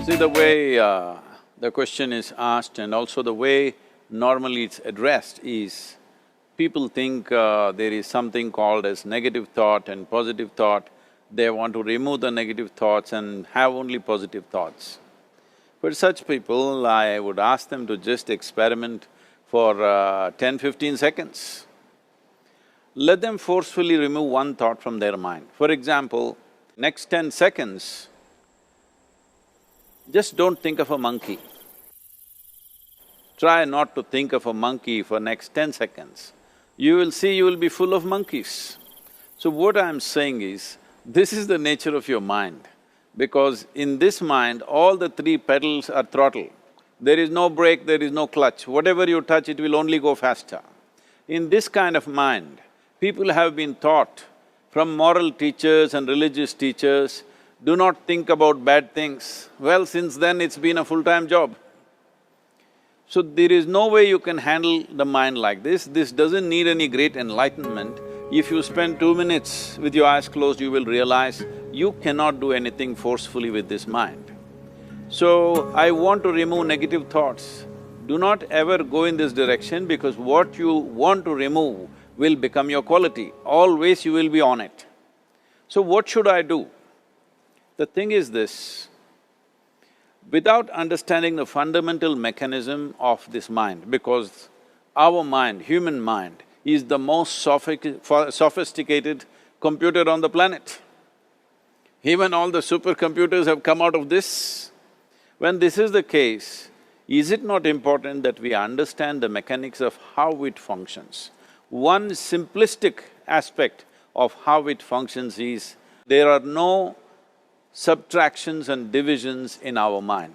See, the way the question is asked and also the way normally it's addressed is, people think there is something called as negative thought and positive thought. They want to remove the negative thoughts and have only positive thoughts. For such people, I would ask them to just experiment for 10-15 seconds. Let them forcefully remove one thought from their mind. For example, next 10 seconds, just don't think of a monkey. Try not to think of a monkey for next 10 seconds. You will see you will be full of monkeys. So what I'm saying is, this is the nature of your mind, because in this mind, all the three pedals are throttle. There is no brake, there is no clutch. Whatever you touch, it will only go faster. In this kind of mind, people have been taught from moral teachers and religious teachers, do not think about bad things. Well, since then it's been a full-time job. So there is no way you can handle the mind like this. This doesn't need any great enlightenment. If you spend 2 minutes with your eyes closed, you will realize you cannot do anything forcefully with this mind. So, I want to remove negative thoughts. Do not ever go in this direction, because what you want to remove will become your quality. Always you will be on it. So what should I do? The thing is this, without understanding the fundamental mechanism of this mind, because our mind, human mind, is the most sophisticated computer on the planet. Even all the supercomputers have come out of this. When this is the case, is it not important that we understand the mechanics of how it functions? One simplistic aspect of how it functions is, there are no subtractions and divisions in our mind.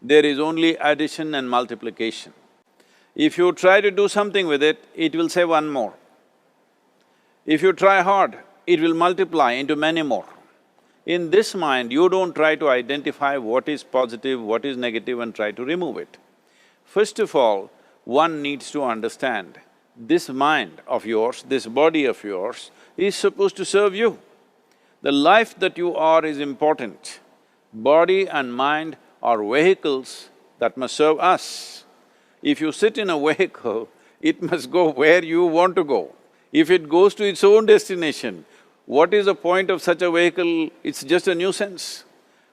There is only addition and multiplication. If you try to do something with it, it will say one more. If you try hard, it will multiply into many more. In this mind, you don't try to identify what is positive, what is negative and try to remove it. First of all, one needs to understand, this mind of yours, this body of yours is supposed to serve you. The life that you are is important. Body and mind are vehicles that must serve us. If you sit in a vehicle, it must go where you want to go. If it goes to its own destination, what is the point of such a vehicle? It's just a nuisance.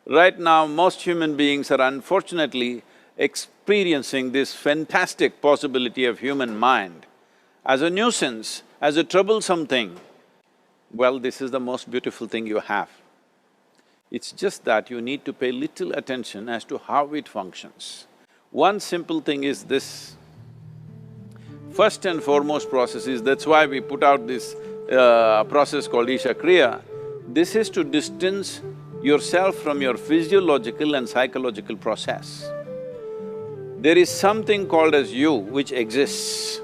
Right now, most human beings are unfortunately experiencing this fantastic possibility of human mind as a nuisance, as a troublesome thing. Well, this is the most beautiful thing you have. It's just that you need to pay little attention as to how it functions. One simple thing is this. First and foremost process is, that's why we put out this process called Isha Kriya. This is to distance yourself from your physiological and psychological process. There is something called as you which exists.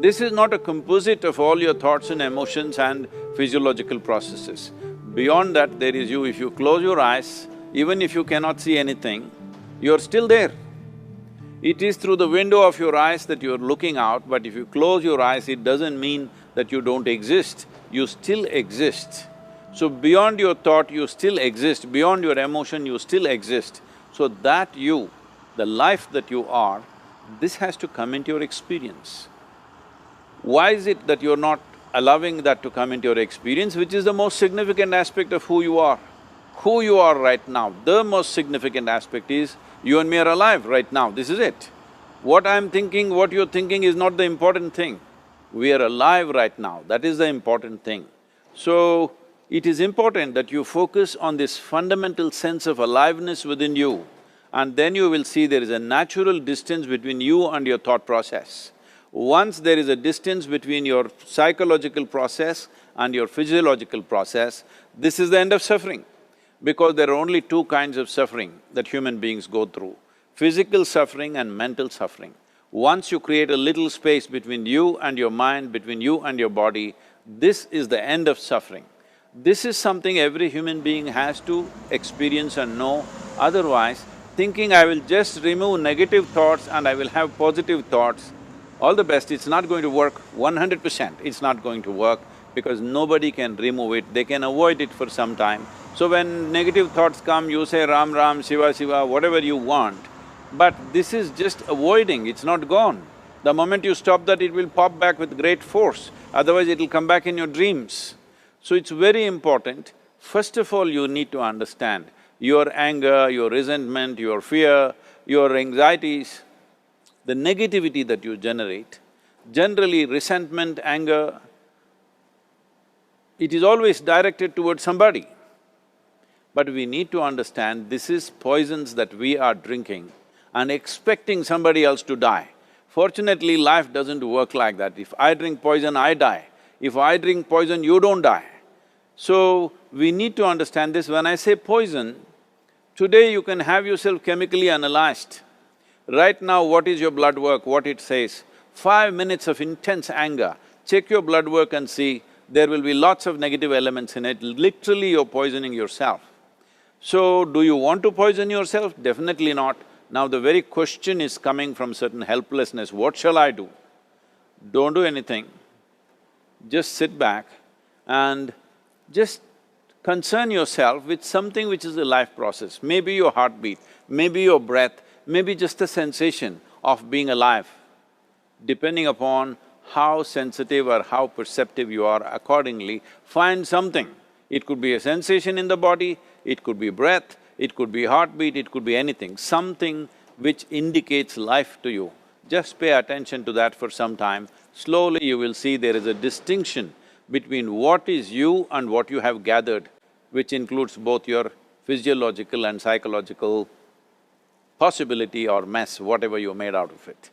This is not a composite of all your thoughts and emotions and physiological processes. Beyond that, there is you. If you close your eyes, even if you cannot see anything, you're still there. It is through the window of your eyes that you're looking out, but if you close your eyes, it doesn't mean that you don't exist, you still exist. So beyond your thought, you still exist, beyond your emotion, you still exist. So that you, the life that you are, this has to come into your experience. Why is it that you're not allowing that to come into your experience, which is the most significant aspect of who you are? Who you are right now, the most significant aspect is, you and me are alive right now, this is it. What I'm thinking, what you're thinking is not the important thing. We are alive right now, that is the important thing. So, it is important that you focus on this fundamental sense of aliveness within you, and then you will see there is a natural distance between you and your thought process. Once there is a distance between your psychological process and your physiological process, this is the end of suffering. Because there are only two kinds of suffering that human beings go through, physical suffering and mental suffering. Once you create a little space between you and your mind, between you and your body, this is the end of suffering. This is something every human being has to experience and know, otherwise thinking I will just remove negative thoughts and I will have positive thoughts, all the best, it's not going to work 100%, it's not going to work, because nobody can remove it, they can avoid it for some time. So when negative thoughts come, you say Ram Ram, Shiva Shiva, whatever you want, but this is just avoiding, it's not gone. The moment you stop that, it will pop back with great force, otherwise it'll come back in your dreams. So it's very important, first of all you need to understand your anger, your resentment, your fear, your anxieties, the negativity that you generate. Generally resentment, anger, it is always directed towards somebody. But we need to understand this is poisons that we are drinking and expecting somebody else to die. Fortunately, life doesn't work like that. If I drink poison, I die. If I drink poison, you don't die. So, we need to understand this. When I say poison, today you can have yourself chemically analyzed. Right now, what is your blood work, what it says? 5 minutes of intense anger, check your blood work and see, there will be lots of negative elements in it, literally you're poisoning yourself. So, do you want to poison yourself? Definitely not. Now the very question is coming from certain helplessness, what shall I do? Don't do anything, just sit back and just concern yourself with something which is a life process. Maybe your heartbeat, maybe your breath, maybe just a sensation of being alive. Depending upon how sensitive or how perceptive you are, accordingly, find something. It could be a sensation in the body, it could be breath, it could be heartbeat, it could be anything, something which indicates life to you. Just pay attention to that for some time. Slowly you will see there is a distinction between what is you and what you have gathered, which includes both your physiological and psychological possibility or mess, whatever you made out of it.